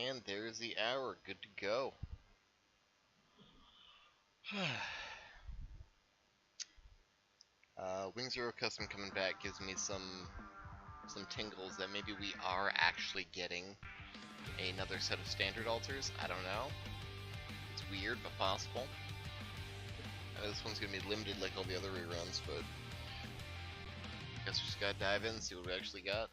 And there's the hour. Good to go. Wing Zero Custom coming back gives me some tingles that maybe we are actually getting another set of standard altars. I don't know. It's weird, but possible. This one's gonna be limited like all the other reruns, but I guess we just gotta dive in and see what we actually got.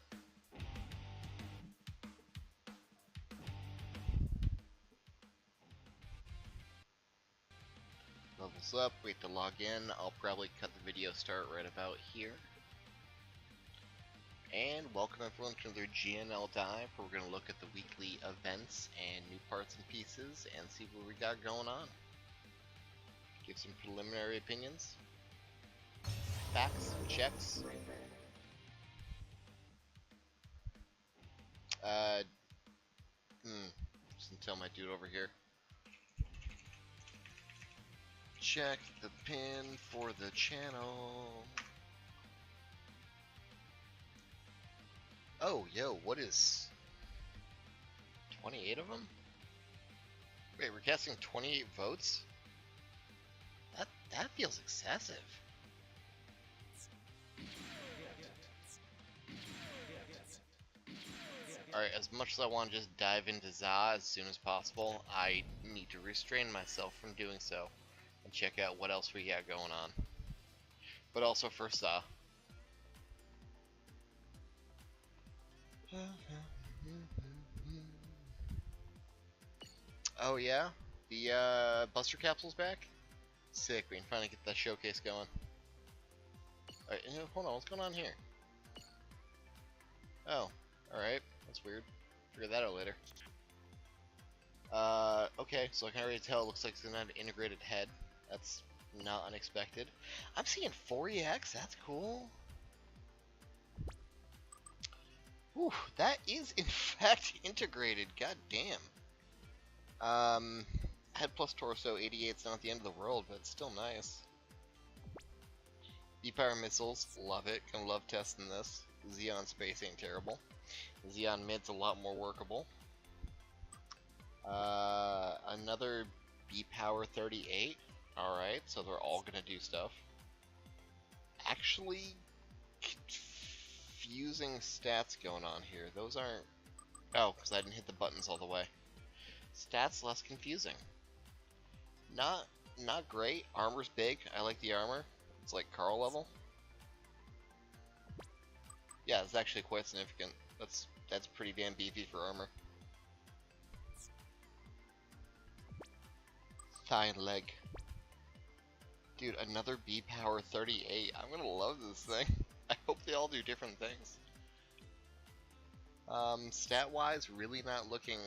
Levels up, wait to log in. I'll probably cut the video start right about here. And welcome everyone to another GNL dive, where we're going to look at the weekly events and new parts and pieces and see what we got going on. Give some preliminary opinions, facts, checks. Just tell my dude over here. Check the pin for the channel. Oh, yo, what is 28 of them? Wait, we're casting 28 votes? That feels excessive. Alright, as much as I want to just dive into Zsa as soon as possible, I need to restrain myself from doing so and check out what else we got going on. But also for Zsa. Oh yeah? The Buster Capsule's back? Sick, we can finally get that showcase going. Alright, hold on, what's going on here? Oh, alright, that's weird. Figure that out later. Okay, so I can already tell it looks like it's gonna have an integrated head. That's not unexpected. I'm seeing 4EX, that's cool. Whew, that is in fact integrated, god damn. Head plus torso, 88's not the end of the world, but it's still nice. B-Power missiles, love it, gonna love testing this. Xeon space ain't terrible. Xeon mid's a lot more workable. Another B-Power 38, alright, so they're all gonna do stuff. Actually, confusing stats going on here. Those aren't... Oh, because I didn't hit the buttons all the way. Stats less confusing. Not great. Armor's big. I like the armor. It's like Carl level. Yeah, it's actually quite significant. That's pretty damn beefy for armor. Thigh and leg. Dude, another B-Power 38. I'm gonna love this thing. I hope they all do different things. Stat-wise, really not looking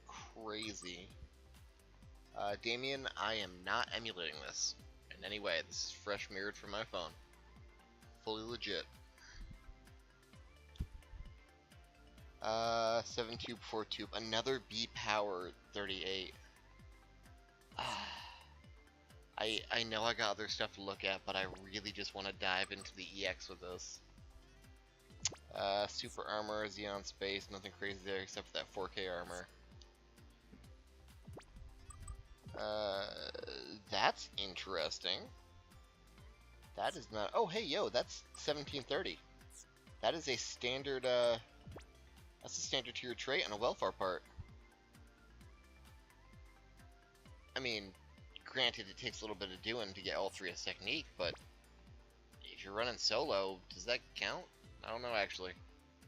crazy. Damien, I am not emulating this in any way. This is fresh mirrored from my phone. Fully legit. 7 tube, 4 tube. Another B-Power 38. I know I got other stuff to look at, but I really just want to dive into the EX with this. Super armor, Xeon space, nothing crazy there except for that 4K armor. That's interesting. That is not... Oh, hey, yo, that's 1730. That is a standard, that's a standard tier trait and a welfare part. I mean, granted, it takes a little bit of doing to get all three as technique, but if you're running solo, does that count? I don't know, actually.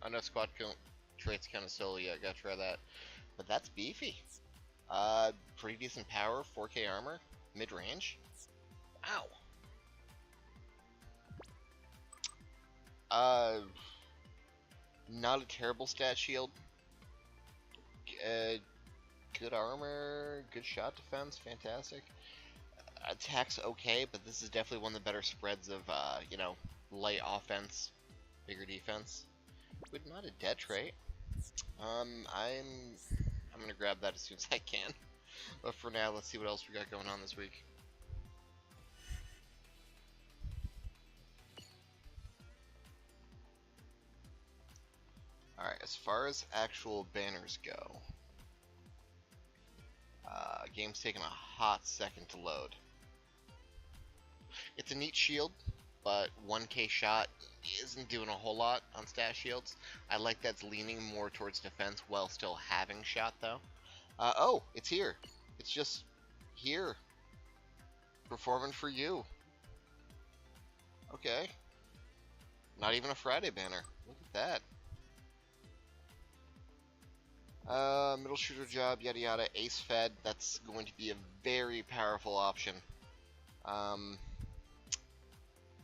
I know squad traits kind of solo yet, gotta try that. But that's beefy. Pretty decent power, 4K armor, mid-range. Ow. Not a terrible stat shield. Good armor, good shot defense, fantastic. Attack's okay, but this is definitely one of the better spreads of, you know, light offense, bigger defense. But not a dead trait. I'm gonna grab that as soon as I can. But for now, let's see what else we got going on this week. Alright, as far as actual banners go, Game's taking a hot second to load. It's a neat shield, but 1k shot isn't doing a whole lot on stat shields. I like that's leaning more towards defense while still having shot, though. Oh, it's here. It's just here. Performing for you. Okay. Not even a Friday banner. Look at that. Middle shooter job, yada yada, ace fed. That's going to be a very powerful option. Oh,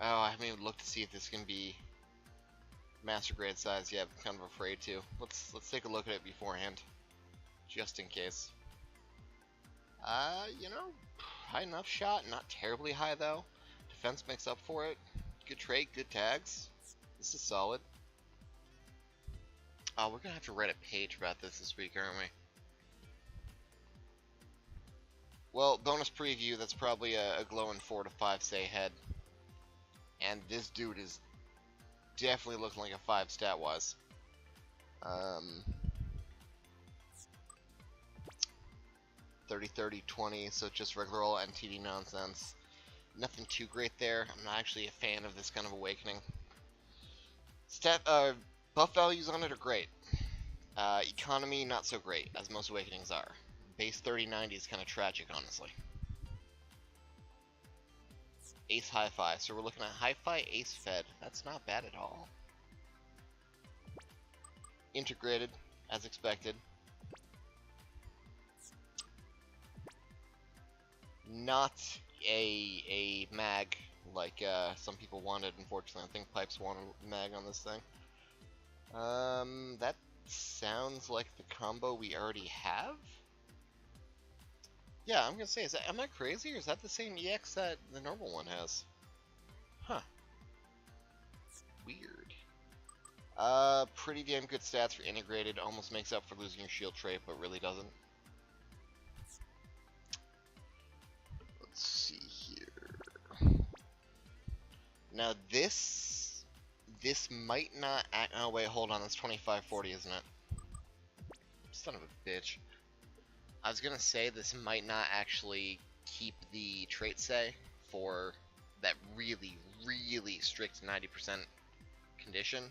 I haven't even looked to see if this can be master grade size yet. I'm kind of afraid to. Let's take a look at it beforehand, just in case. You know, high enough shot, not terribly high though. Defense makes up for it. Good trait, good tags. This is solid. Oh, we're gonna have to write a page about this week, aren't we? Well, bonus preview, that's probably a glowing 4 to 5 say head. And this dude is definitely looking like a 5 stat-wise. 30, 30, 20, so just regular old NTD nonsense. Nothing too great there. I'm not actually a fan of this kind of awakening. Buff values on it are great. Economy, not so great, as most awakenings are. Base 3090 is kind of tragic, honestly. Ace Hi-Fi, so we're looking at Hi-Fi Ace Fed. That's not bad at all. Integrated, as expected. Not a mag like some people wanted, unfortunately. I think Pipes wanted mag on this thing. That sounds like the combo we already have? Yeah, I'm gonna say, am I crazy, or is that the same EX that the normal one has? Huh. Weird. Pretty damn good stats for integrated, almost makes up for losing your shield trait, but really doesn't. Let's see here. Now this might not act, oh wait, hold on, that's 2540, isn't it? Son of a bitch. I was gonna say this might not actually keep the trait say for that really, really strict 90% condition,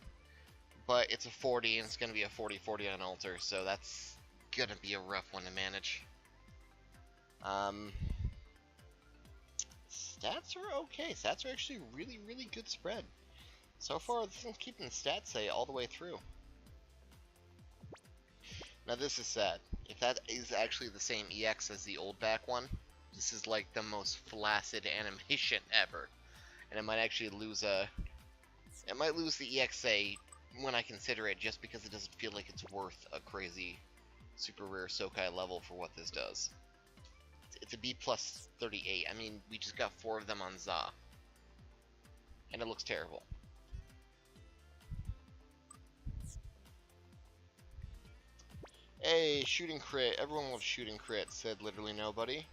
but it's a 40 and it's gonna be a 40-40 on altar, so that's gonna be a rough one to manage. Stats are okay. Stats are actually really, really good spread. So far, this is keeping the stats say all the way through. Now this is sad. If that is actually the same EX as the old back one, this is like the most flaccid animation ever. And it might actually lose it might lose the EXA when I consider it, just because it doesn't feel like it's worth a crazy super rare Sokai level for what this does. It's a B plus 38. I mean, we just got 4 of them on Zsa. And it looks terrible. Hey, shooting crit. Everyone loves shooting crit, said literally nobody.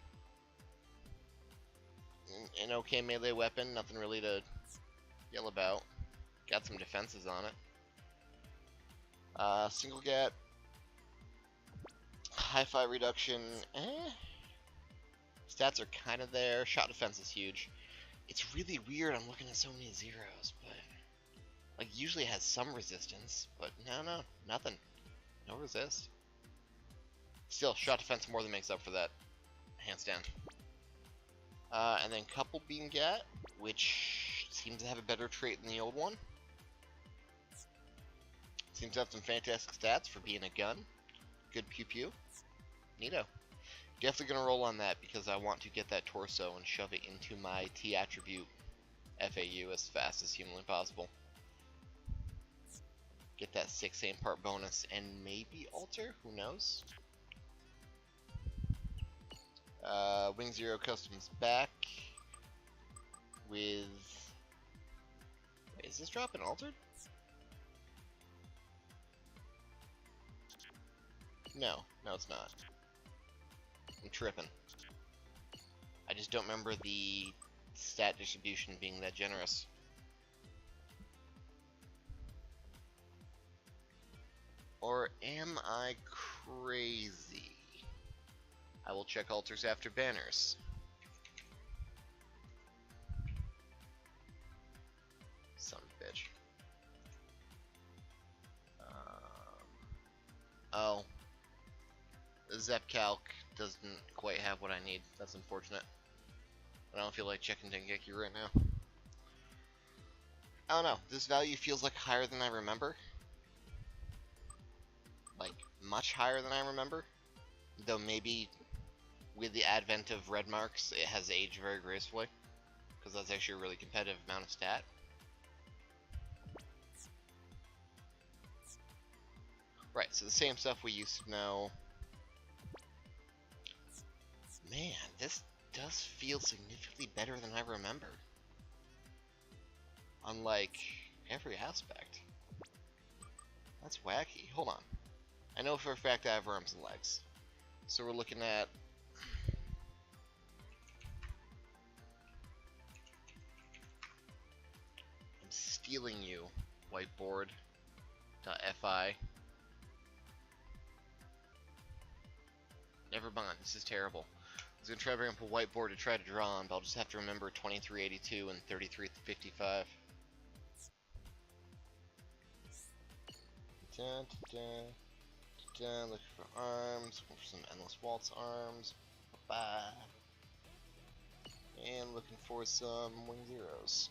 An okay melee weapon, nothing really to yell about. Got some defenses on it. Single gat. Hi-fi reduction, Stats are kind of there. Shot defense is huge. It's really weird, I'm looking at so many zeros, but... like, usually it has some resistance, but no, nothing. No resist. Still, shot defense more than makes up for that. Hands down. And then couple beam gat, which seems to have a better trait than the old one. Seems to have some fantastic stats for being a gun. Good pew pew. Neato. Definitely gonna roll on that because I want to get that torso and shove it into my T attribute FAU as fast as humanly possible. Get that 6 aim part bonus and maybe alter, who knows? Wing Zero Customs back with... wait, is this dropping altered? No, it's not. I'm tripping. I just don't remember the stat distribution being that generous. Or am I crazy? I will check alters after banners. Son of a bitch. Oh. The Zep calc doesn't quite have what I need. That's unfortunate. I don't feel like checking Dengeki right now. I don't know. This value feels like higher than I remember. Like, much higher than I remember. Though maybe with the advent of red marks, it has aged very gracefully. Because that's actually a really competitive amount of stat. Right, so the same stuff we used to know. Man, this does feel significantly better than I remember. On, like, every aspect. That's wacky. Hold on. I know for a fact I have arms and legs. So we're looking at... I'm stealing you, whiteboard.fi. Never mind, this is terrible. I was going to try to bring up a whiteboard to try to draw on, but I'll just have to remember 2382 and 3355. Looking for arms, looking for some endless waltz arms. Bye. And looking for some wing zeros.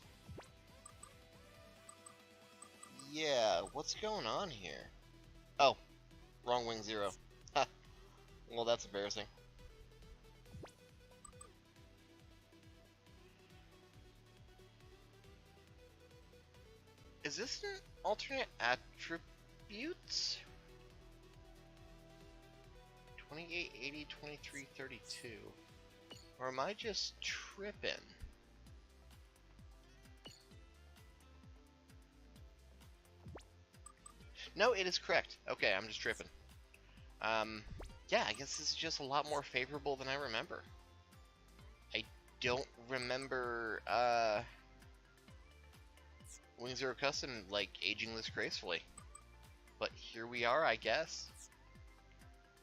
Yeah, what's going on here? Oh, wrong wing zero. Ha. Well, that's embarrassing. Is this an alternate attribute? 2880, 2332. Or am I just tripping? No, it is correct. Okay, I'm just tripping. Yeah, I guess this is just a lot more favorable than I remember. I don't remember, Wing Zero Custom, like, aging this gracefully. But here we are, I guess.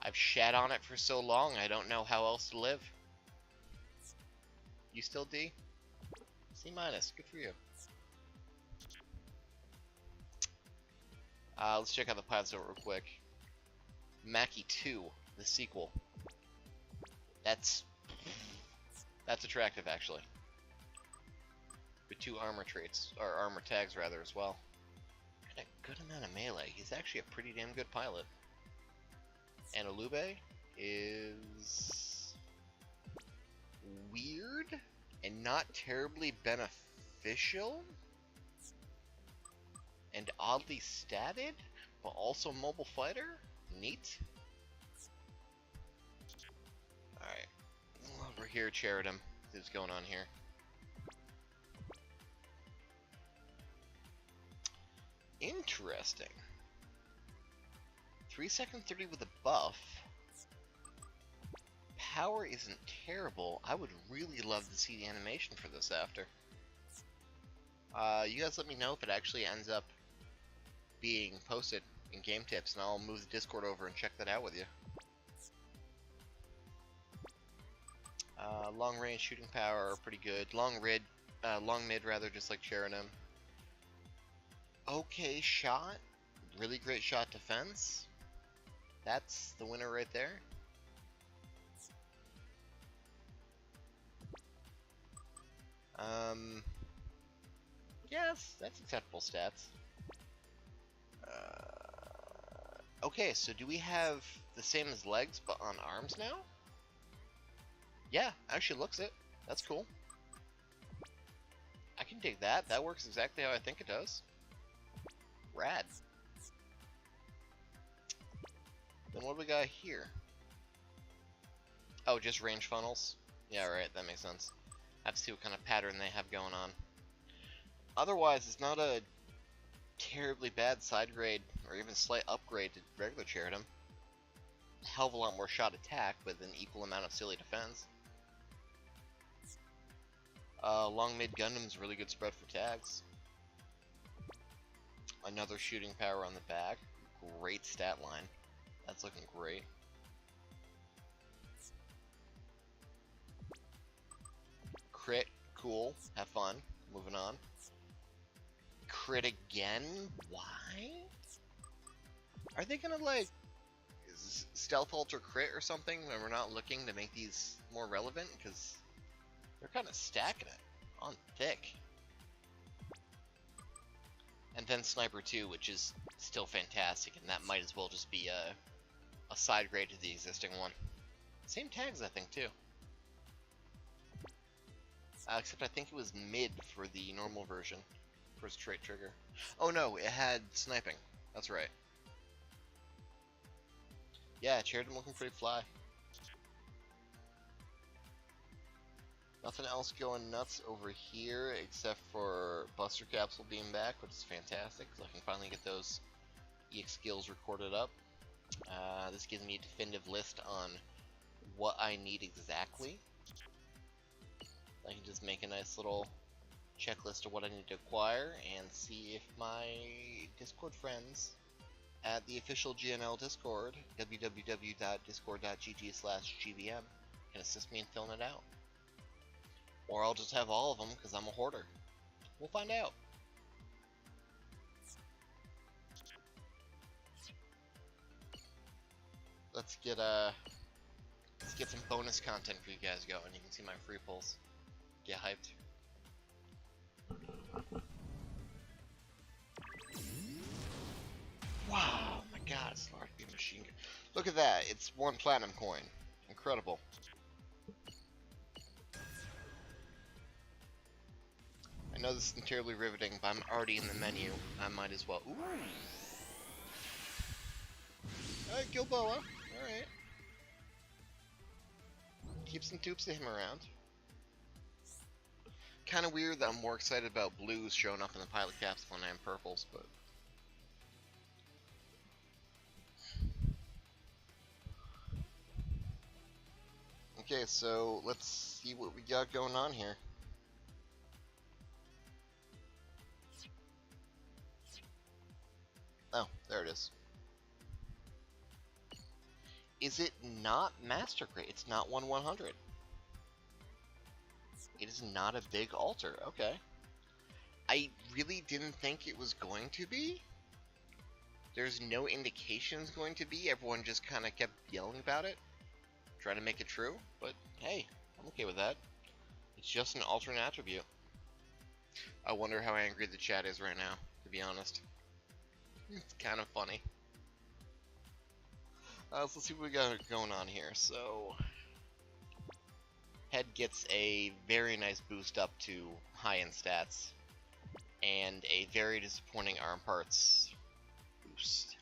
I've shat on it for so long, I don't know how else to live. You still D? C minus, good for you. Let's check out the pilots real quick. Mackie 2, the sequel. That's attractive, actually. With 2 armor traits, or armor tags rather, as well. And a good amount of melee. He's actually a pretty damn good pilot. And Alube is weird and not terribly beneficial. And oddly statted, but also mobile fighter? Neat. Alright. Over here, Cherudim. What's going on here? Interesting. 3-second 30 with a buff. Power isn't terrible. I would really love to see the animation for this after. You guys let me know if it actually ends up being posted in game tips, and I'll move the Discord over and check that out with you. Long range shooting power are pretty good. Long mid rather, just like Cherudim. Okay shot, really great shot defense. That's the winner right there. Yes, that's acceptable stats. Okay, so do we have the same as legs, but on arms now? Yeah, actually looks it. That's cool. I can dig that. That works exactly how I think it does. Rad. Then what do we got here? Oh, just range funnels? Yeah, right, that makes sense. I have to see what kind of pattern they have going on. Otherwise, it's not a terribly bad side grade, or even slight upgrade to regular Cherudim. A hell of a lot more shot attack with an equal amount of silly defense. Long mid Gundam's really good spread for tags. Another shooting power on the back. Great stat line. That's looking great. Cool. Have fun. Moving on. Crit again? Why? Are they gonna, like, stealth alter crit or something when we're not looking to make these more relevant? Because they're kind of stacking it on thick. And then Sniper 2, which is still fantastic, and that might as well just be a side grade to the existing one. Same tags, I think, too. Except I think it was mid for the normal version. First trait trigger. Oh no, it had sniping. That's right. Yeah, Cherudim looking pretty fly. Nothing else going nuts over here except for Buster Capsule being back, which is fantastic, because I can finally get those EX skills recorded up. This gives me a definitive list on what I need exactly. I can just make a nice little checklist of what I need to acquire and see if my Discord friends at the official GNL Discord, www.discord.gg/gbm, can assist me in filling it out. Or I'll just have all of them because I'm a hoarder. We'll find out. Let's get some bonus content for you guys going. You can see my free pulls. Get hyped. Wow, my god, it's a large beam machine gun. Look at that, it's 1 platinum coin. Incredible. I know this isn't terribly riveting, but I'm already in the menu. I might as well. Ooh! Alright, Gilboa. Alright. Keep some dupes of him around. Kind of weird that I'm more excited about blues showing up in the pilot capsule than I am purples, but... Okay, so let's see what we got going on here. Oh, there it is. Is it not Master Grade? It's not 1/100. It is not a big alter. Okay. I really didn't think it was going to be. There's no indication it's going to be. Everyone just kind of kept yelling about it, trying to make it true. But hey, I'm okay with that. It's just an alternate attribute. I wonder how angry the chat is right now, to be honest. It's kind of funny. So let's see what we got going on here. So, Head gets a very nice boost up to high-end stats, and a very disappointing arm parts boost.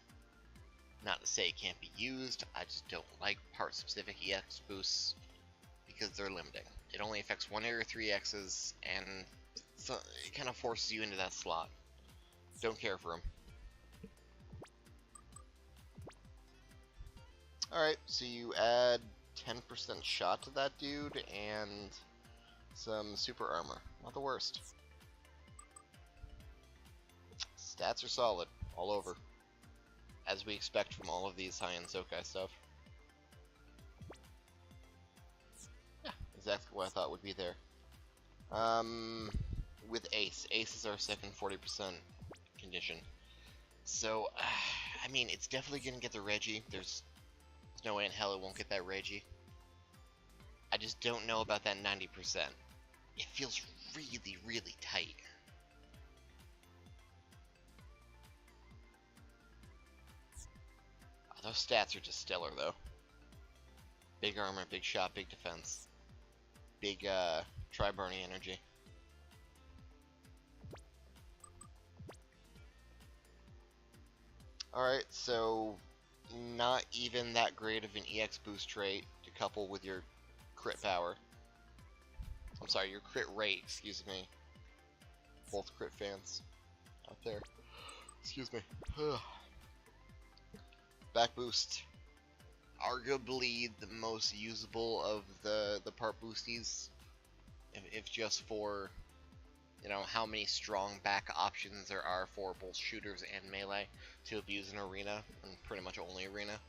Not to say it can't be used, I just don't like part-specific EX boosts because they're limiting. It only affects 1 area 3Xs, and so it kind of forces you into that slot. Don't care for them. Alright, so you add 10% shot to that dude and some super armor. Not the worst. Stats are solid, all over. As we expect from all of these high-end Sokai stuff. Yeah, exactly what I thought would be there. With Ace. Ace is our second 40% condition. So, I mean, it's definitely gonna get the Reggie. There's no way in hell it won't get that Reggie. I just don't know about that 90%. It feels really, really tight. Oh, those stats are just stellar, though. Big armor, big shot, big defense. Big, tri-burning energy. Alright, so not even that great of an EX boost trait to couple with your crit power. I'm sorry, your crit rate, excuse me. Both crit fans out there. Excuse me. Back boost. Arguably the most usable of the part boosties. If just for, you know, how many strong back options there are for both shooters and melee to abuse in arena, and pretty much only arena.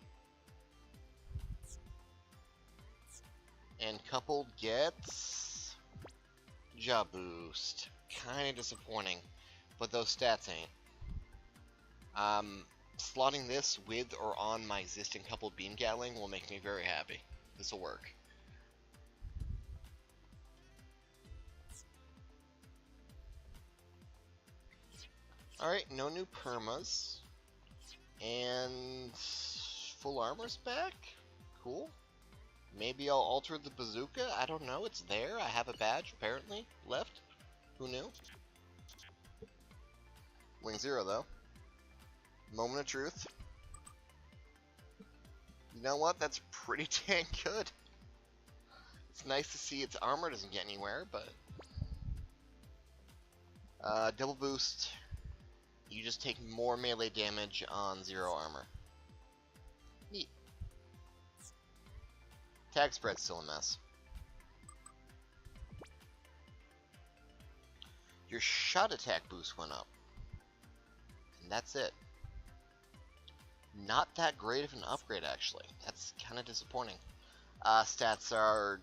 And coupled gets Zssa boost. Kinda disappointing, but those stats ain't. Slotting this with or on my existing coupled beam gatling will make me very happy. This will work. Alright, no new permas. And full armor's back? Cool. Maybe I'll alter the bazooka? I don't know, it's there. I have a badge, apparently, left. Who knew? Wing 0, though. Moment of truth. You know what? That's pretty dang good. It's nice to see its armor doesn't get anywhere, but... double boost. You just take more melee damage on 0 armor. Neat. Tag spread's still a mess. Your shot attack boost went up. And that's it. Not that great of an upgrade, actually. That's kind of disappointing. Stats are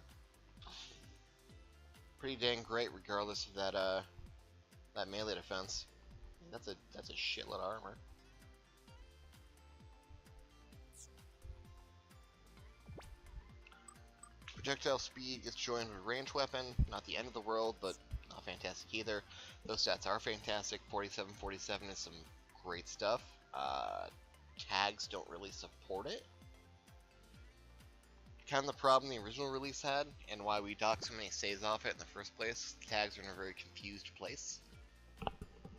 pretty dang great, regardless of that melee defense. That's a shitload of armor. Projectile speed gets joined with ranged weapon. Not the end of the world, but not fantastic either. Those stats are fantastic. 47/47 is some great stuff. Tags don't really support it. Kind of the problem the original release had, and why we docked so many saves off it in the first place. The tags are in a very confused place.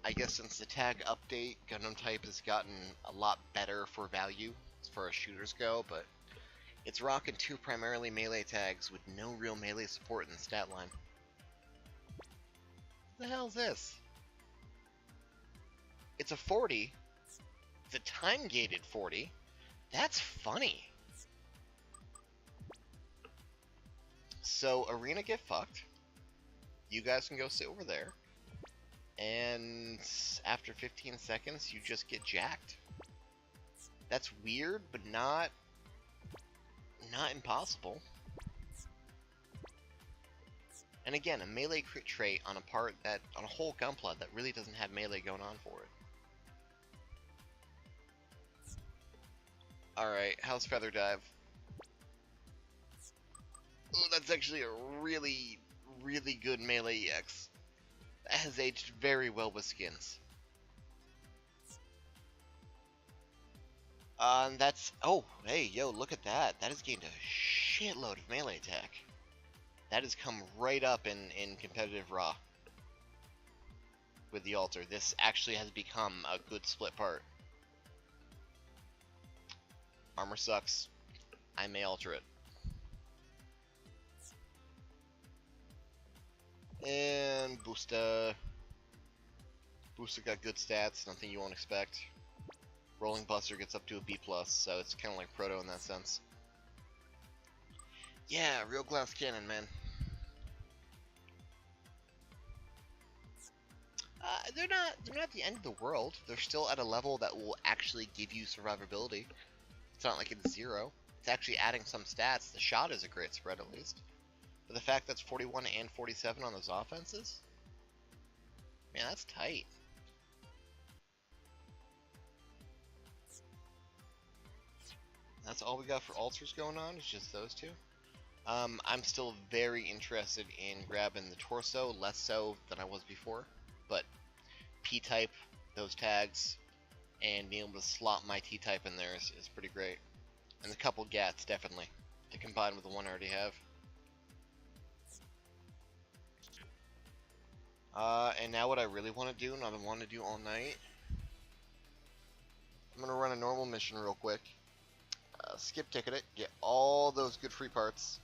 I guess since the tag update, Gundam type has gotten a lot better for value as far as shooters go, but it's rocking 2 primarily melee tags with no real melee support in the stat line. What the hell is this? It's a 40. It's a time-gated 40. That's funny. So, Arena get fucked. You guys can go sit over there. And after 15 seconds, you just get jacked. That's weird, but not impossible. And again, a melee crit trait on a whole Gunpla that really doesn't have melee going on for it. Alright, how's Feather Dive? Ooh, that's actually a really, really good melee EX. That has aged very well with skins. That's... Oh, hey, yo, look at that. That has gained a shitload of melee attack. That has come right up in competitive Raw. With the alter. This actually has become a good split part. Armor sucks. I may alter it. And Boosta. Boosta got good stats, nothing you won't expect. Rolling Buster gets up to a B+, so it's kind of like Proto in that sense. Yeah, real glass cannon, man. They're not the end of the world. They're still at a level that will actually give you survivability. It's not like it's 0. It's actually adding some stats. The shot is a great spread, at least. But the fact that's 41 and 47 on those offenses, man, that's tight. That's all we got for alters going on, is just those two. I'm still very interested in grabbing the torso, less so than I was before, but P-type, those tags, and being able to slot my T-type in there is pretty great. And the couple GATs, definitely, to combine with the one I already have. And now what I really want to do, and I've been wanting to do all night, I'm going to run a normal mission real quick. Skip ticket it, get all those good free parts,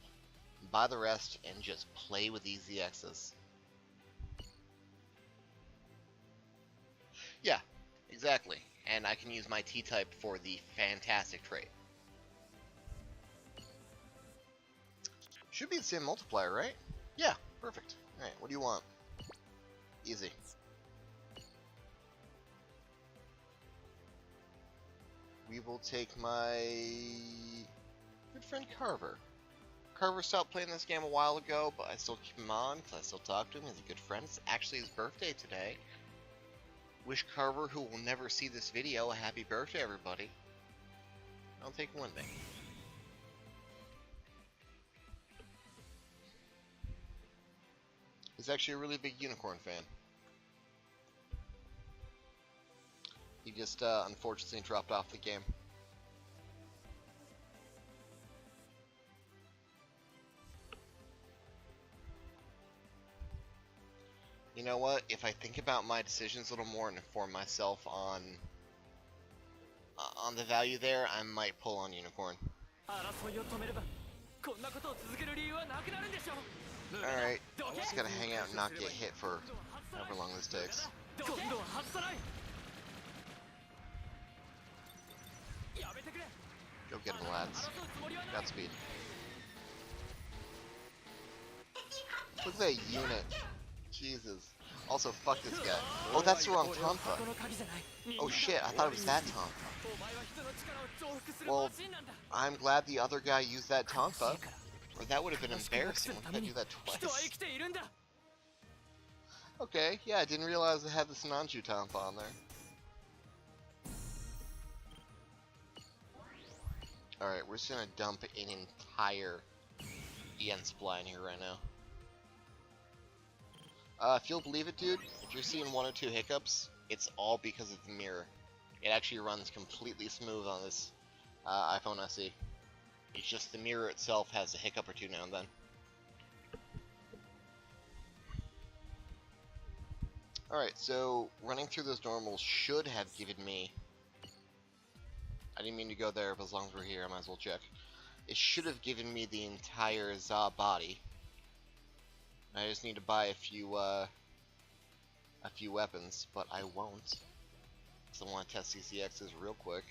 buy the rest, and just play with these ZXs. Yeah, exactly. And I can use my T-type for the fantastic trait. Should be the same multiplier, right? Yeah, perfect. Alright, what do you want? Easy. We will take my good friend Carver. Carver stopped playing this game a while ago, but I still keep him on because I still talk to him. He's a good friend. It's actually his birthday today. Wish Carver, who will never see this video, a happy birthday, everybody. I'll take one day. He's actually a really big Unicorn fan. He just unfortunately dropped off the game. You know what? If I think about my decisions a little more and inform myself on the value there, I might pull on Unicorn. Alright, I'm just gonna hang out and not get hit for however long this takes. Go get him, lads. Godspeed. Look at that unit. Jesus. Also, fuck this guy. Oh, that's the wrong Tonfa. Oh shit, I thought it was that Tonfa. Well, I'm glad the other guy used that Tonfa, or that would have been embarrassing when I do that twice. Okay, yeah, I didn't realize I had the Sinanju Tonfa on there. Alright, we're just gonna dump an entire EN supply in here right now. If you'll believe it, dude, if you're seeing one or two hiccups, it's all because of the mirror. It actually runs completely smooth on this iPhone SE. It's just the mirror itself has a hiccup or two now and then. Alright, so running through those normals should have given me... I didn't mean to go there, but as long as we're here, I might as well check. It should have given me the entire Zsa body. I just need to buy a few weapons, but I won't. So I want to test CCXs real quick.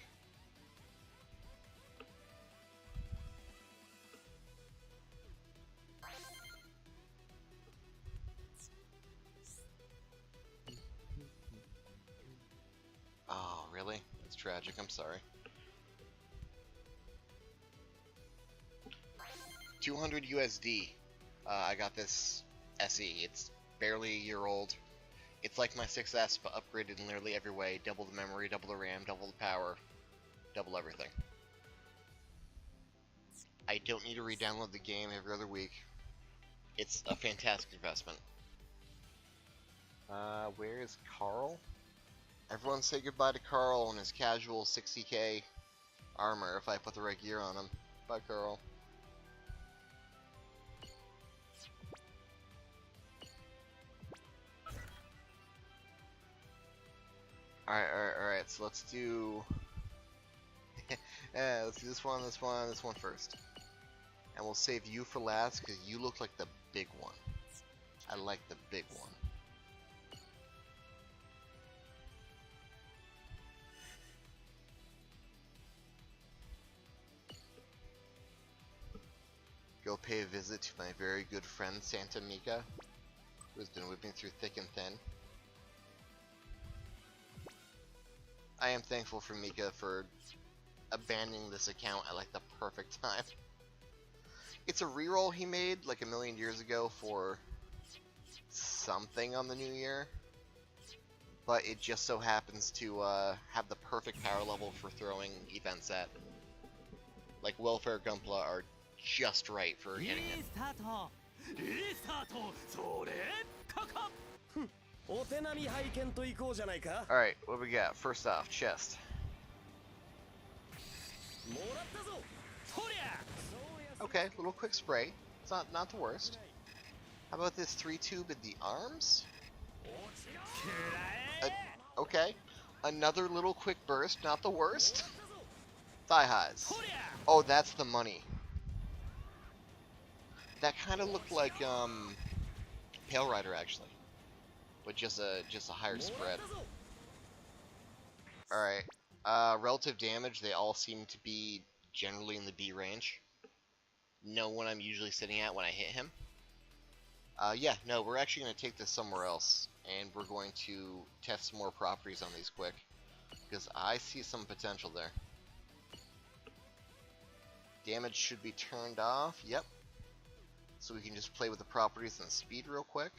Oh, really? That's tragic. I'm sorry. 200 USD. I got this SE. It's barely a year old. It's like my 6S, but upgraded in literally every way. Double the memory, double the RAM, double the power, double everything. I don't need to re-download the game every other week. It's a fantastic investment. Where is Carl? Everyone say goodbye to Carl and his casual 60k armor if I put the right gear on him. Bye, Carl. Alright, so let's do... let's do this one first. And we'll save you for last, because you look like the big one. I like the big one. Go pay a visit to my very good friend Santa Mika, who has been whipping through thick and thin. I am thankful for Mika for abandoning this account at like the perfect time. It's a reroll he made like a million years ago for something on the new year, but it just so happens to have the perfect power level for throwing events at. Like Welfare Gunpla are just right for getting it. Alright, what we got? First off, chest. Okay, little quick spray. It's not the worst. How about this 3-tube in the arms? Okay. Another little quick burst, not the worst. Thigh highs. Oh, that's the money. That kind of looked like Pale Rider actually, but just a higher spread. All right. Relative damage, they all seem to be generally in the B range. Know what I'm usually sitting at when I hit him. Yeah, no, we're actually going to take this somewhere else, and we're going to test some more properties on these quick, because I see some potential there. Damage should be turned off. Yep. so we can just play with the properties and speed real quick.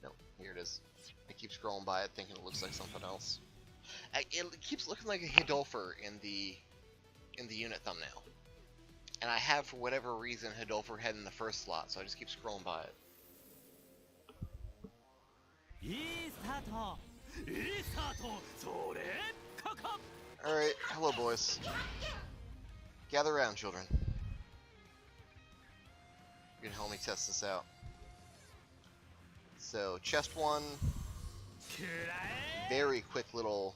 No, here it is. I keep scrolling by it thinking it looks like something else. It keeps looking like a Hidolfer in the unit thumbnail. And I have, for whatever reason, Hidolfer head in the first slot, so I just keep scrolling by it. Alright, hello boys. Gather around, children. You can help me test this out. So, chest one. Very quick little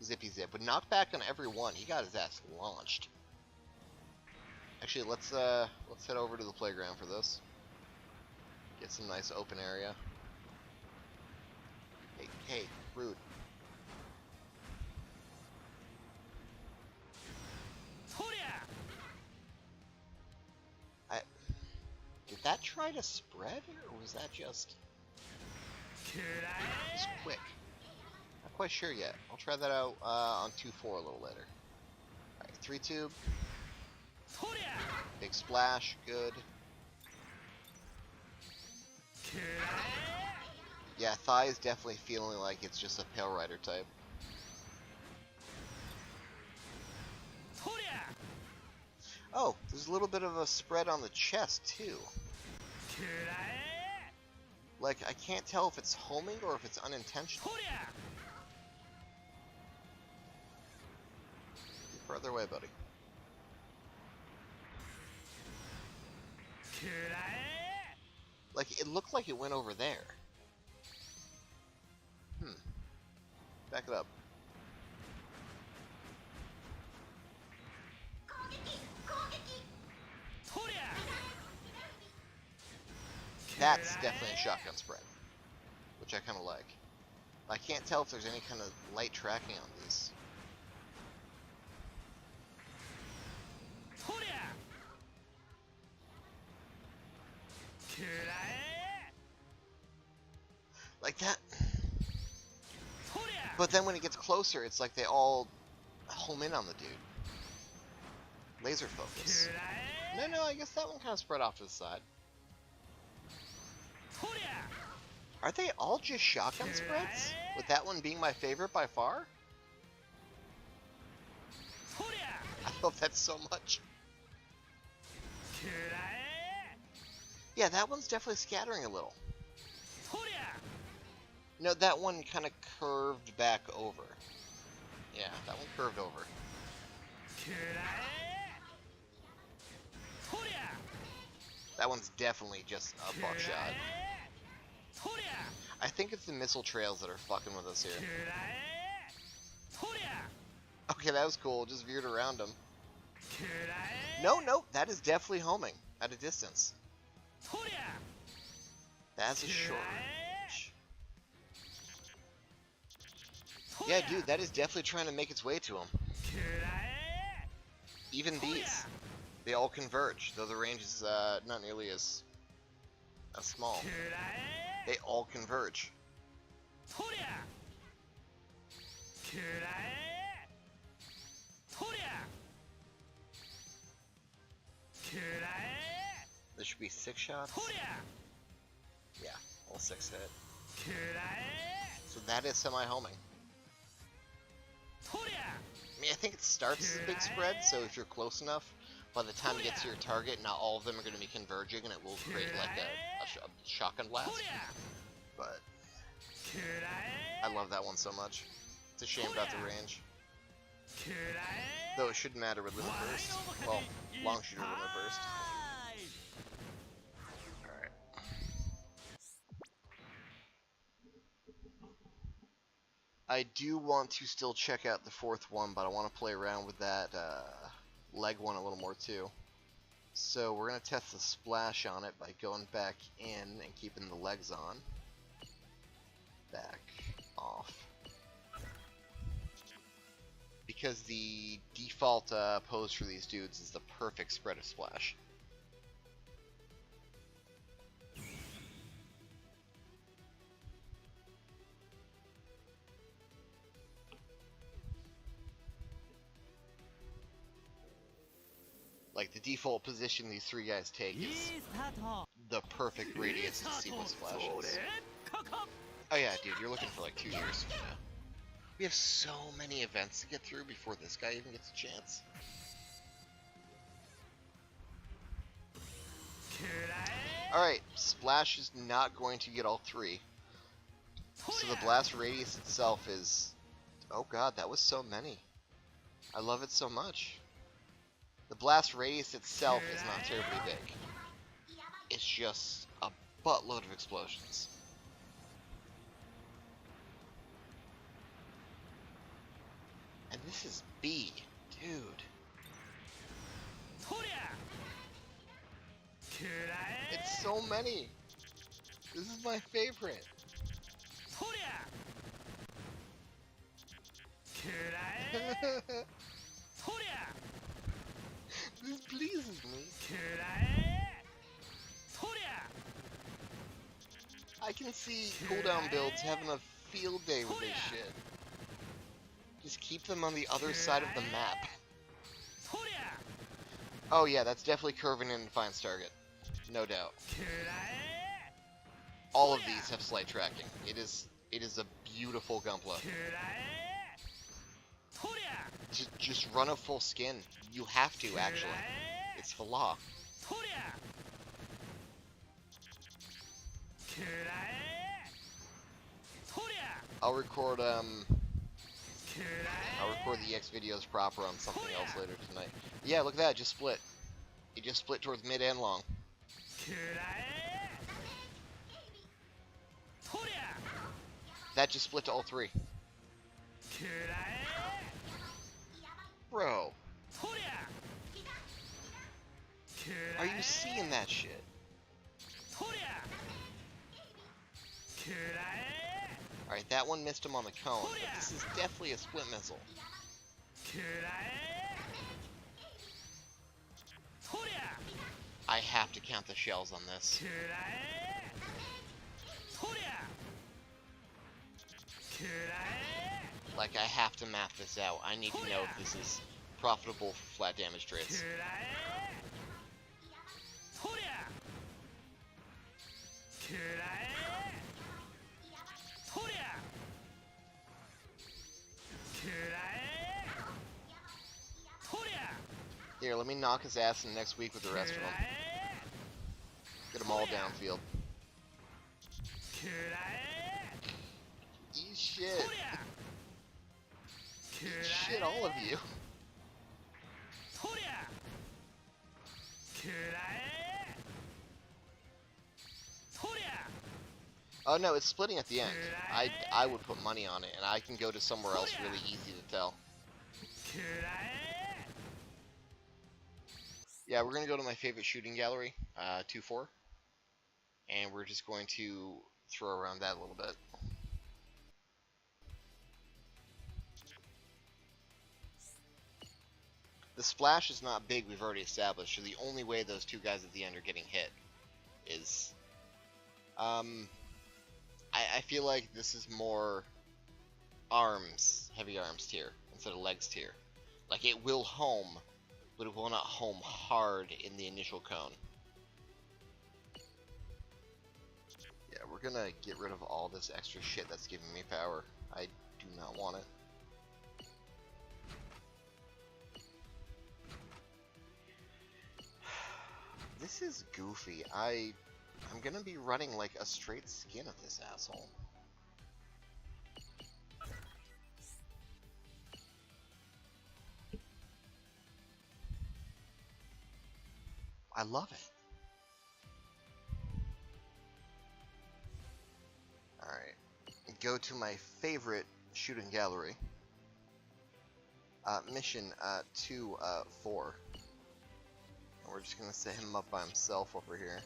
zippy zip. But knockback on every one. He got his ass launched. Actually, let's head over to the playground for this. Get some nice open area. Hey, rude. Did that try to spread, or was that just quick? Not quite sure yet. I'll try that out on 2-4 a little later. Alright, 3 tube. Big splash, good. Yeah, Thigh is definitely feeling like it's just a Pale Rider type. Oh, there's a little bit of a spread on the chest, too. Like, I can't tell if it's homing or if it's unintentional. You're further away, buddy. Like, it looked like it went over there. Back it up. That's definitely a shotgun spread, which I kind of like. I can't tell if there's any kind of light tracking on these. Like that. But then when it gets closer, it's like they all home in on the dude. Laser focus. No, I guess that one kind of spread off to the side. Are they all just shotgun spreads? With that one being my favorite by far? I love that so much. Yeah, that one's definitely scattering a little. No, that one kind of curved back over. Yeah, that one curved over. That one's definitely just a buckshot. I think it's the missile trails that are fucking with us here. Okay, that was cool. Just veered around him. No, that is definitely homing at a distance. That's a short range. Yeah, dude, that is definitely trying to make its way to him. Even these, they all converge, though the range is not nearly as small. They all converge. There should be 6 shots. Yeah, all 6 hit. So that is semi-homing. I mean, I think it starts as a big spread, so if you're close enough, by the time you get to your target, not all of them are going to be converging, and it will create like a shotgun blast. But I love that one so much. It's a shame about the range. Though it shouldn't matter with limit burst. Well, long shooter limit burst. Alright. I do want to still check out the 4th one, but I want to play around with that leg one a little more too. So we're going to test the splash on it by going back in and keeping the legs on. Back off. Because the default pose for these dudes is the perfect spread of splash. Like, the default position these three guys take is the perfect radius to seamless flashes. Oh yeah, dude, you're looking for like 2 years from now. We have so many events to get through before this guy even gets a chance. Alright, Splash is not going to get all three. So the blast radius itself is... Oh god, that was so many. I love it so much. The blast radius itself is not terribly big. It's just a buttload of explosions. And this is B, dude. It's so many. This is my favorite. This pleases me. I can see cooldown builds having a field day with this shit. Just keep them on the other side of the map. Oh yeah, that's definitely curving in and finds target. No doubt. All of these have slight tracking. It is a beautiful Gunpla. Just run a full skin. You have to, actually. It's the law. I'll record the EX videos proper on something else later tonight. Yeah, look at that, it just split. It just split towards mid and long. That just split to all three. Bro. Are you seeing that shit? Alright, that one missed him on the cone, but this is definitely a split missile. I have to count the shells on this. Like, I have to map this out. I need to know if this is profitable for flat damage trades. Here, let me knock his ass in next week with the rest of them. Get them all downfield. Eat shit. Eat shit, all of you. Oh no, it's splitting at the end. I would put money on it, and I can go to somewhere else really easy to tell. Yeah, we're gonna go to my favorite shooting gallery, 2-4, and we're just going to throw around that a little bit. The splash is not big, we've already established, so the only way those two guys at the end are getting hit is... I feel like this is more arms, heavy arms tier, instead of legs tier. Like, it will home, but it will not home hard in the initial cone. Yeah, we're gonna get rid of all this extra shit that's giving me power. I do not want it. This is goofy. I'm gonna be running like a straight skin of this asshole. I love it. Alright. Go to my favorite shooting gallery. Mission 2-4. We're just gonna set him up by himself over here.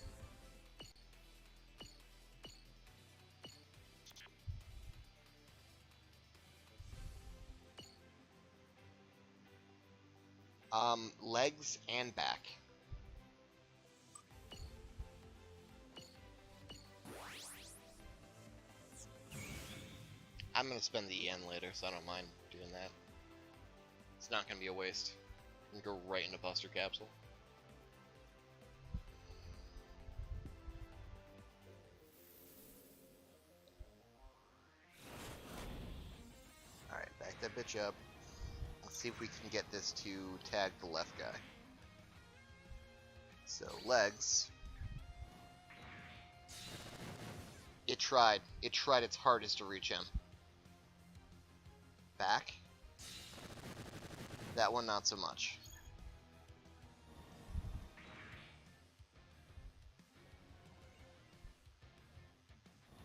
Legs and back. I'm gonna spend the yen later, so I don't mind doing that. It's not gonna be a waste. You can go right into Buster Capsule. Pitch up. Let's see if we can get this to tag the left guy. So, legs. It tried. It tried its hardest to reach him. Back. That one, not so much.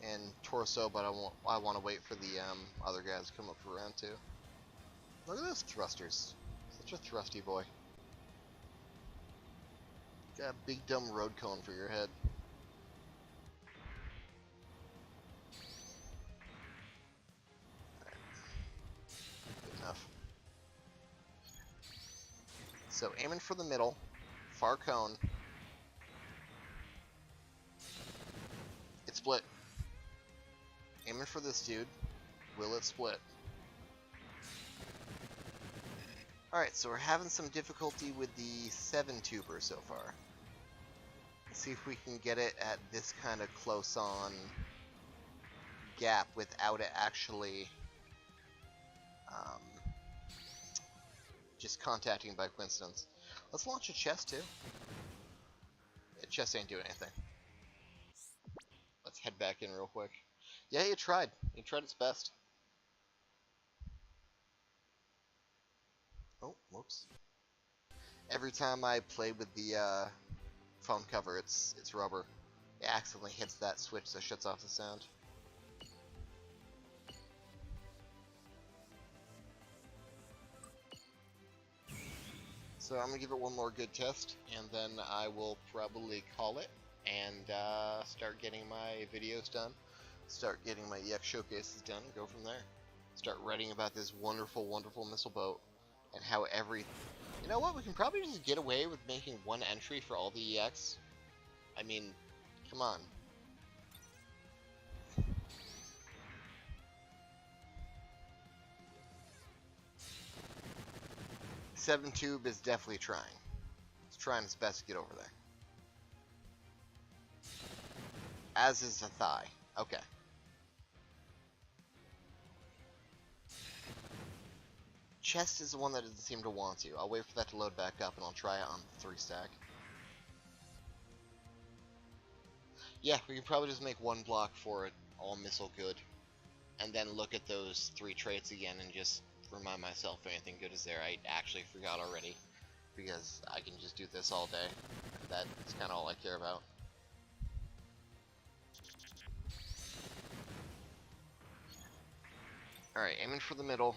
And torso, but I want to wait for the other guys to come up for round 2. Look at those thrusters. Such a thrusty boy. Got a big dumb road cone for your head. Right. Good enough. So aiming for the middle, far cone. It split. Aiming for this dude. Will it split? Alright, so we're having some difficulty with the 7-tuber so far. Let's see if we can get it at this kind of close on gap without it actually just contacting by coincidence. Let's launch a chest too. Yeah, chest ain't doing anything. Let's head back in real quick. Yeah, you tried. You tried its best. Oh, whoops. Every time I play with the phone cover, it's rubber. It accidentally hits that switch that shuts off the sound. So I'm gonna give it one more good test, and then I will probably call it and start getting my videos done, start getting my EX showcases done, and go from there. Start writing about this wonderful, wonderful missile boat, and how every... You know what, we can probably just get away with making one entry for all the EX. I mean, come on. Seven Tube is definitely trying. It's trying its best to get over there. As is the thigh. Okay. Chest is the one that doesn't seem to want to. I'll wait for that to load back up and I'll try it on the 3-stack. Yeah, we can probably just make one block for it, all missile good. And then look at those 3 traits again and just remind myself if anything good is there. I actually forgot already, because I can just do this all day. That's kind of all I care about. Alright, aiming for the middle.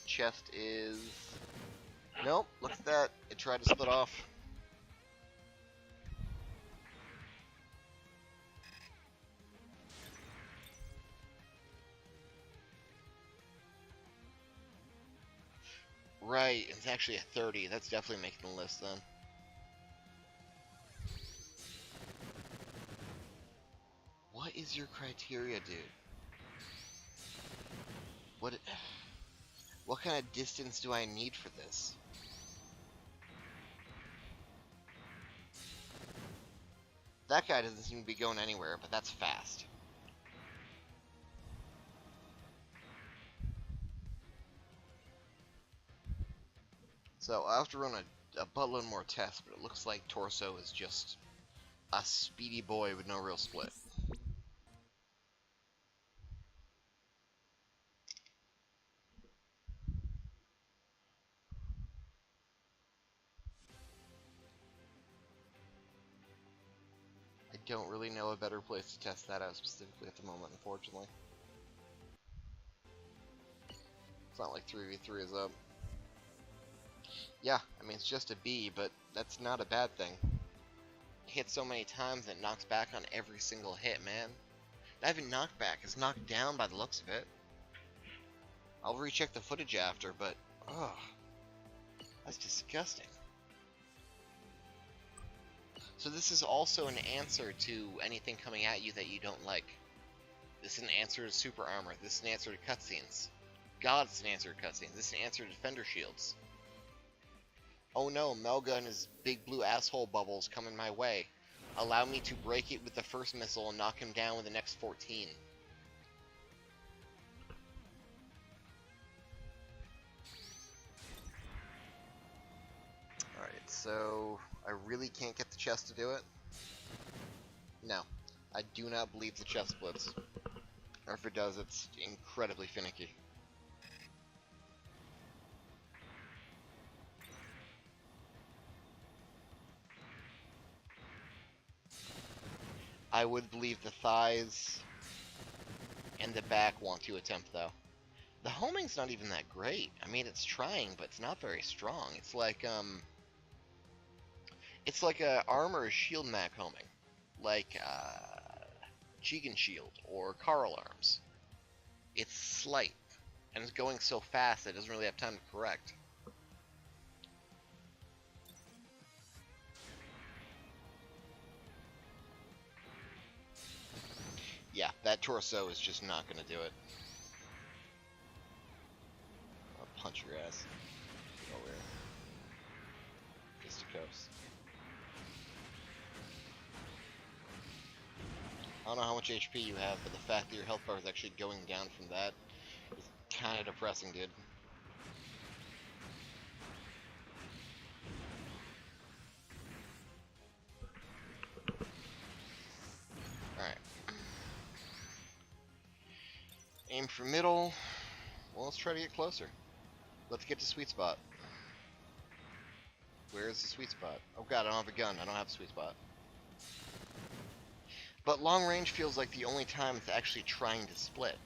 Chest is... Nope, look at that. It tried to split off. Right, it's actually a 30. That's definitely making the list then. What is your criteria, dude? What kind of distance do I need for this? That guy doesn't seem to be going anywhere, but that's fast. So I'll have to run a buttload more tests, but it looks like Torso is just a speedy boy with no real split. I don't really know a better place to test that out specifically at the moment, unfortunately. It's not like 3v3 is up. Yeah, I mean, it's just a B, but that's not a bad thing. It hits so many times that it knocks back on every single hit, man. Not even knockback, it's knocked down by the looks of it. I'll recheck the footage after, but... ugh. That's disgusting. So this is also an answer to anything coming at you that you don't like. This is an answer to super armor. This is an answer to cutscenes. God, it's an answer to cutscenes. This is an answer to defender shields. Oh no, Melga and his big blue asshole bubbles coming my way. Allow me to break it with the first missile and knock him down with the next 14. so I really can't get the chest to do it? No. I do not believe the chest splits. Or if it does, it's incredibly finicky. I would believe the thighs and the back want to attempt, though. The homing's not even that great. I mean, it's trying, but it's not very strong. It's like a armor or shield mac homing. Like, Chigan Shield or Carl Arms. It's slight, and it's going so fast that it doesn't really have time to correct. Yeah, that torso is just not going to do it. I'll punch your ass. Get over here. Fisticuffs. I don't know how much HP you have, but the fact that your health bar is actually going down from that is kind of depressing, dude. Alright. Aim for middle. Well, let's try to get closer. Let's get to sweet spot. Where is the sweet spot? Oh god, I don't have a gun. I don't have a sweet spot. But long range feels like the only time it's actually trying to split.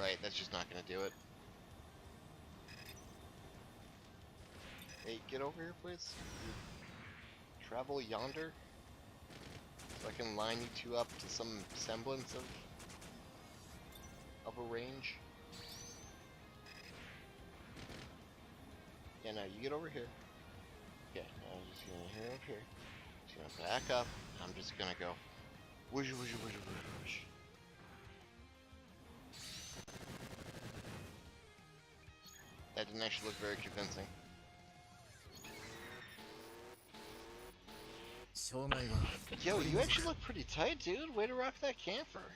Right, that's just not going to do it. Hey, get over here, please. Travel yonder? So I can line you two up to some semblance of a range. Yeah, no, you get over here. Okay, I'm just gonna head up here. Just gonna back up. I'm just gonna go whoosh, whoosh, whoosh, whoosh, whoosh. That didn't actually look very convincing. Yo, you actually look pretty tight, dude. Way to rock that camphor.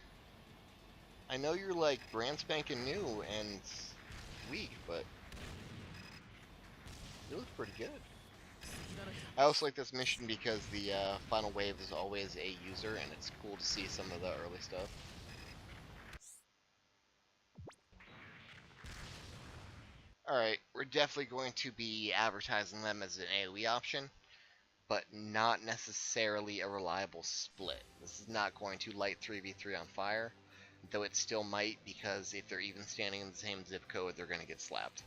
I know you're like brand spanking new and weak, but you look pretty good. I also like this mission because the final wave is always a user, and it's cool to see some of the early stuff. Alright, we're definitely going to be advertising them as an AoE option, but not necessarily a reliable split. This is not going to light 3v3 on fire, though it still might, because if they're even standing in the same zip code, they're going to get slapped.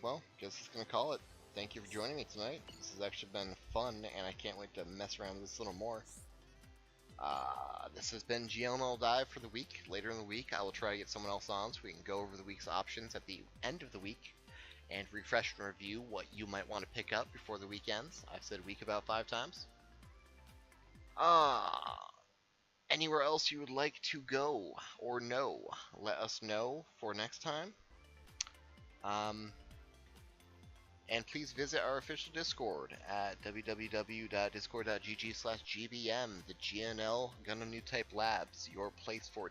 Well, guess it's gonna call it. Thank you for joining me tonight. This has actually been fun, and I can't wait to mess around with this a little more. This has been GNL DiVE for the week. Later in the week, I will try to get someone else on so we can go over the week's options at the end of the week and refresh and review what you might want to pick up before the week ends. I've said week about 5 times. Anywhere else you would like to go or know, let us know for next time. And please visit our official Discord at www.discord.gg/gbm, the GNL Gundam New Type Labs, your place for